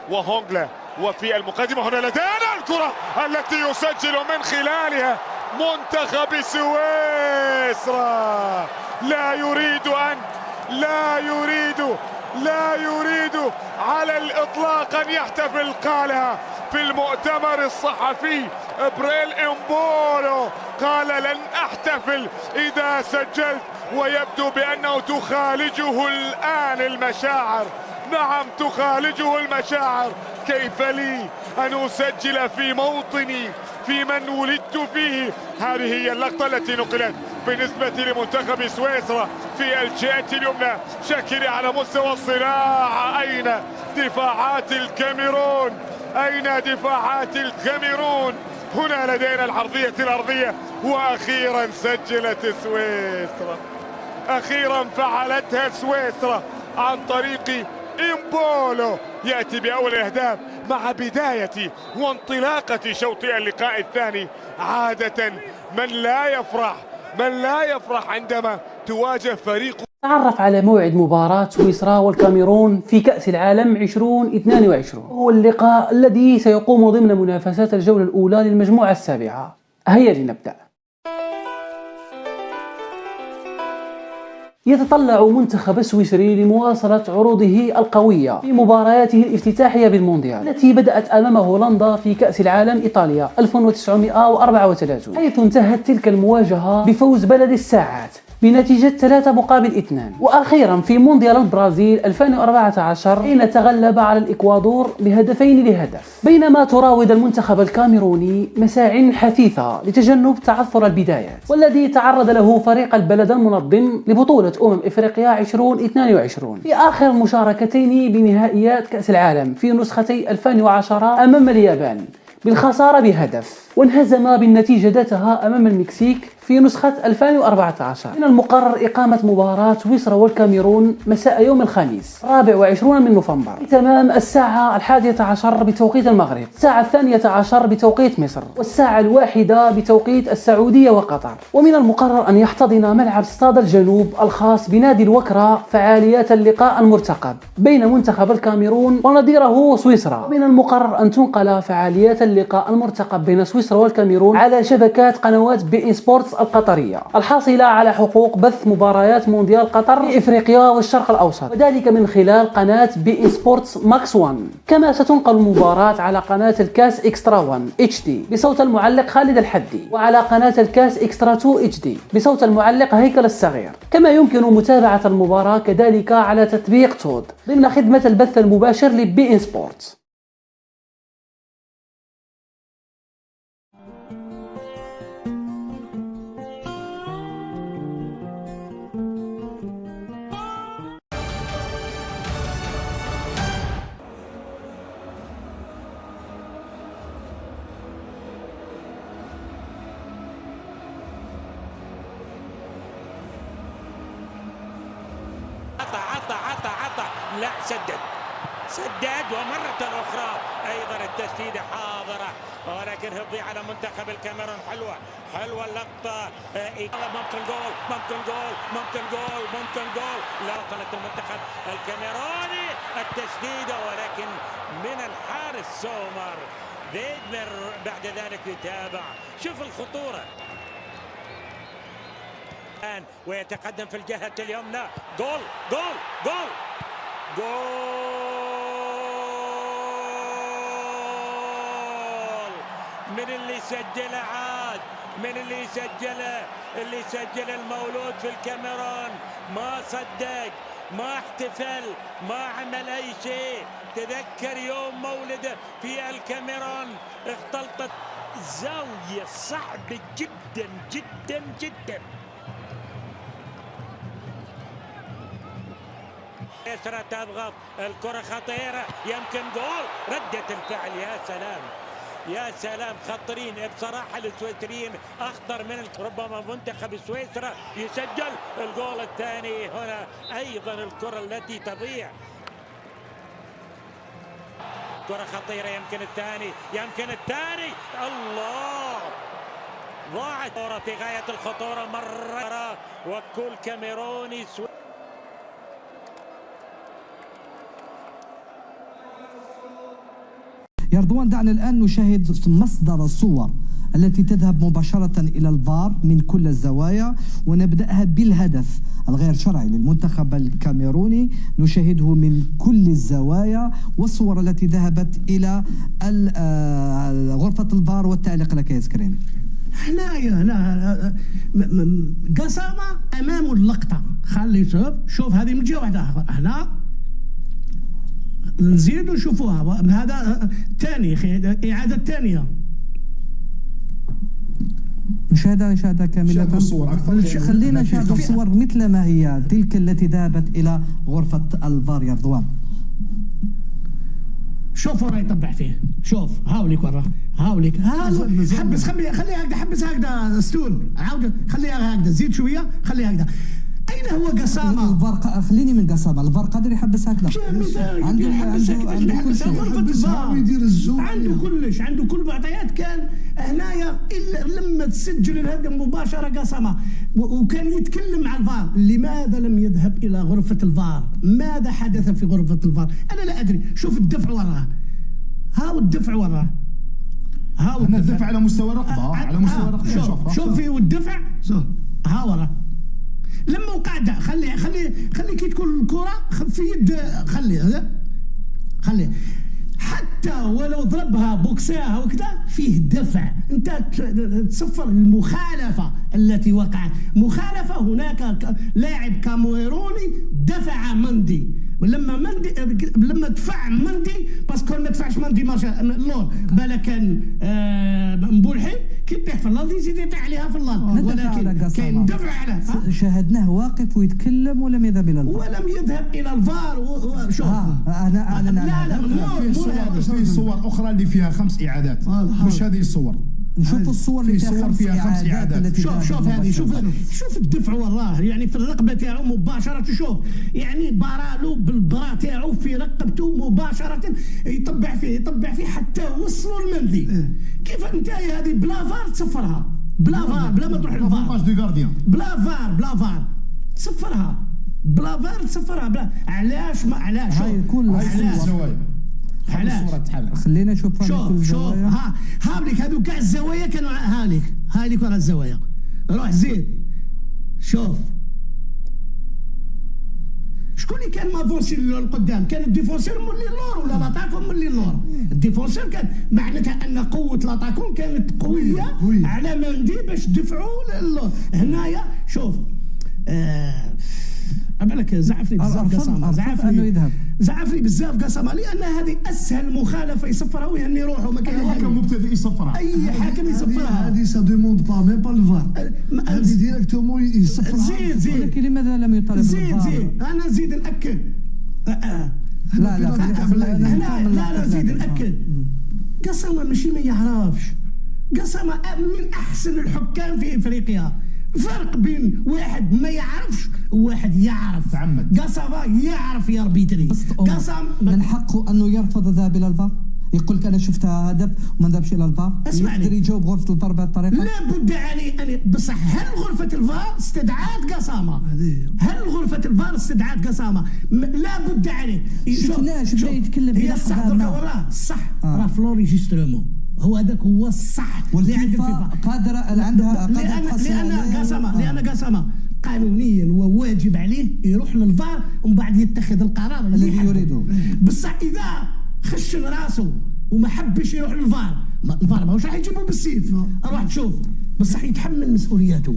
وهونغلا وفي المقدمة هنا لدينا الكرة التي يسجل من خلالها منتخب سويسرا. لا يريد على الإطلاق أن يحتفل. قالها في المؤتمر الصحفي بريل إمبولو، قال لن أحتفل إذا سجلت، ويبدو بأنه تخالجه الآن المشاعر. نعم تخالجه المشاعر. كيف لي أن أسجل في موطني، في من ولدت فيه؟ هذه هي اللقطة التي نقلت بالنسبة لمنتخب سويسرا في الجهة اليمنى. شاكري على مستوى الصراع. أين دفاعات الكاميرون؟ هنا لدينا العرضية الأرضية، وأخيرا سجلت سويسرا. أخيرا فعلتها سويسرا عن طريق إمبولو. يأتي بأول الأهداف مع بداية وانطلاقة شوط اللقاء الثاني. عادة من لا يفرح عندما تواجه فريق. تعرف على موعد مباراة سويسرا والكاميرون في كأس العالم 2022. هو اللقاء الذي سيقوم ضمن منافسات الجولة الأولى للمجموعة السابعة. هيا لنبدأ. يتطلع منتخب السويسري لمواصلة عروضه القوية في مبارياته الافتتاحية بالمونديال التي بدأت أمام هولندا في كأس العالم إيطاليا 1934، حيث انتهت تلك المواجهة بفوز بلد الساعات بنتيجة 3-2. وأخيرا في مونديال البرازيل 2014 حين تغلب على الإكوادور ب2-0. بينما تراود المنتخب الكاميروني مساع حثيثة لتجنب تعثر البدايات، والذي تعرض له فريق البلد المنظم لبطولة إفريقيا 2022 في آخر مشاركتين بنهائيات كأس العالم في نسختي 2010 أمام اليابان بالخسارة بهدف، وانهزم بالنتيجة ذاتها أمام المكسيك في نسخة 2014. من المقرر إقامة مباراة سويسرا والكاميرون مساء يوم الخميس 24 من نوفمبر بتمام الساعة 11 بتوقيت المغرب، الساعة 12 بتوقيت مصر، والساعة 1 بتوقيت السعودية وقطر. ومن المقرر أن يحتضن ملعب استاد الجنوب الخاص بنادي الوكرة فعاليات اللقاء المرتقب بين منتخب الكاميرون ونظيره سويسرا. ومن المقرر أن تنقل فعاليات اللقاء المرتقب بين سويسرا والكاميرون على شبكات قنوات بي إن سبورتس القطرية الحاصلة على حقوق بث مباريات مونديال قطر في إفريقيا والشرق الأوسط، وذلك من خلال قناة بي إن سبورتس ماكس 1. كما ستنقل المباراة على قناة الكاس إكسترا 1 HD بصوت المعلق خالد الحدي، وعلى قناة الكاس إكسترا 2 HD بصوت المعلق هيكل الصغير. كما يمكن متابعة المباراة كذلك على تطبيق تود ضمن خدمة البث المباشر لبي إن سبورتس. عطى لا سدد ومرة أخرى أيضا التسديدة حاضرة، ولكن تضيع على منتخب الكاميرون. حلوة اللقطة. ممكن جول. لا وصلت المنتخب الكاميروني التسديدة، ولكن من الحارس سومر. فيدمر بعد ذلك يتابع. شوف الخطورة ويتقدم في الجهة اليمنى. جول من اللي سجل عاد، من اللي سجل المولود في الكاميرون. ما صدق، ما احتفل، ما عمل اي شيء. تذكر يوم مولده في الكاميرون اختلطت زاوية صعبة جدا. سويسرا تضغط، الكرة خطيرة، يمكن جول. ردة الفعل يا سلام خطرين بصراحة. السويسريين أخطر من ربما منتخب سويسرا يسجل الجول الثاني هنا. أيضا الكرة التي تضيع، كرة خطيرة، يمكن الثاني. الله، ضاعت كرة في غاية الخطورة مرة، وكل كاميروني يا رضوان دعنا الآن نشاهد مصدر الصور التي تذهب مباشرة إلى الفار من كل الزوايا، ونبدأها بالهدف الغير شرعي للمنتخب الكاميروني، نشاهده من كل الزوايا والصور التي ذهبت إلى غرفة الفار. والتعليق لك يا سكريمي. هنا قسامة أمام اللقطة، خلي شوف هذه من جهة واحدة، هنا نزيد ونشوفوها. هذا ثاني إعادة ثانية، نشاهدها كاملة. خلينا نشاهد الصور مثل ما هي تلك التي ذهبت إلى غرفة الفار يا رضوان. شوف ورا يطبع فيه، شوف هاوليك ورا، هاوليك حبس، خليها هكذا، حبس هكذا ستون، عاود خليها هكذا، زيد شويه خليها هكذا. اين هو قسامة؟ الفار خليني من قسامة، الفار قادر يحبس هكذا، عنده كل شيء، عنده كلش، عنده كل المعطيات. كان هنايا الا لما تسجل الهدف مباشره قسامة، وكان يتكلم مع الفار. لماذا لم يذهب الى غرفة الفار؟ ماذا حدث في غرفة الفار؟ انا لا ادري. شوف الدفع وراه، هاو الدفع وراه، هاو الدفع على مستوى رقبه، على مستوى رقبه. شوف فيه والدفع ها وراه. لما وقع خلي كي تكون الكرة في يد، خلي حتى ولو ضربها بوكساها وكذا فيه دفع. انت تصفر المخالفة التي وقعت، مخالفة. هناك لاعب كاميروني دفع مندي، لما دفع مندي باسكو ما دفعش مندي مارشا اللور بالا كان مبولحي كي يطيح في الارض يزيد يطيح عليها في الارض، ولكن كاين دفع على شاهدناه واقف ويتكلم ولم يذهب الى الفار، ولم يذهب الى الفار. شوف لا في صور اخرى اللي فيها 5 اعادات، مش هذه الصور. نشوف الصور اللي فيها 5 إعادات. شوف هذه، شوف الدفع وراه، يعني في الرقبة تاعو مباشرة. شوف يعني بارالو بالبرا تاعو في رقبته مباشرة، يطبع فيه حتى وصلوا المندي. كيف انت هذه بلا فار تصفرها؟ بلا فار، بلا ما تروح للفار، بلا فار تصفرها، بلا فار تصفرها. علاش؟ هاي كل الزوايا. خلينا نشوف شوف هاوليك هذو كاع الزوايا كانوا هاليك ورا الزوايا. روح زيد شوف شكون اللي كان مافونسي للقدام؟ كان الديفونسير مولي اللور ولا لاطاكون مولي اللور؟ الديفونسير كان معناتها ان قوه لاطاكون كانت قويه على مندي باش دفعوا للور. هنايا شوف بالك زعفني بزاف قسامة، زعفني بزاف قسامة، لأن هذه أسهل مخالفة يصفرها ويهني روحه. ما كان حكم مبتدئ يصفرها، أي حاكم يصفرها. هذه سا دوموند با ميم با الفار، هذه ديريكتومون يصفرها. زيد ولكن لماذا لم يطالب الفار؟ زيد أنا نزيد نأكد. لا نزيد نأكد. قسامة ماشي ما يعرفش، قسامة من أحسن الحكام في إفريقيا. فرق بين واحد ما يعرفش وواحد يعرف. قسامة يعرف يربيتري. قسم من حقه انه يرفض الذهاب الى الفار، يقول لك انا شفتها هدف وما ذهبش الى الفار، يقدر يجاوب غرفة الفار بهذه الطريقة. لا بد عليه بصح هل غرفة الفار استدعات قسامة؟ هل غرفة الفار استدعات قسامة؟ لا بد عليه. شفناه يتكلم هي الصح وراه الصح راه في لوريجيسترومون، هو هذاك هو الصح. والفيفا قادرة عندها لأن قسامة قانونيا وواجب عليه يروح للفار ومن بعد يتخذ القرار الذي يريده. بصح إذا خشن راسه وما حبش يروح للفار، الفار ماهوش راح يجيبه بالسيف. روح تشوف، بصح يتحمل مسؤولياته.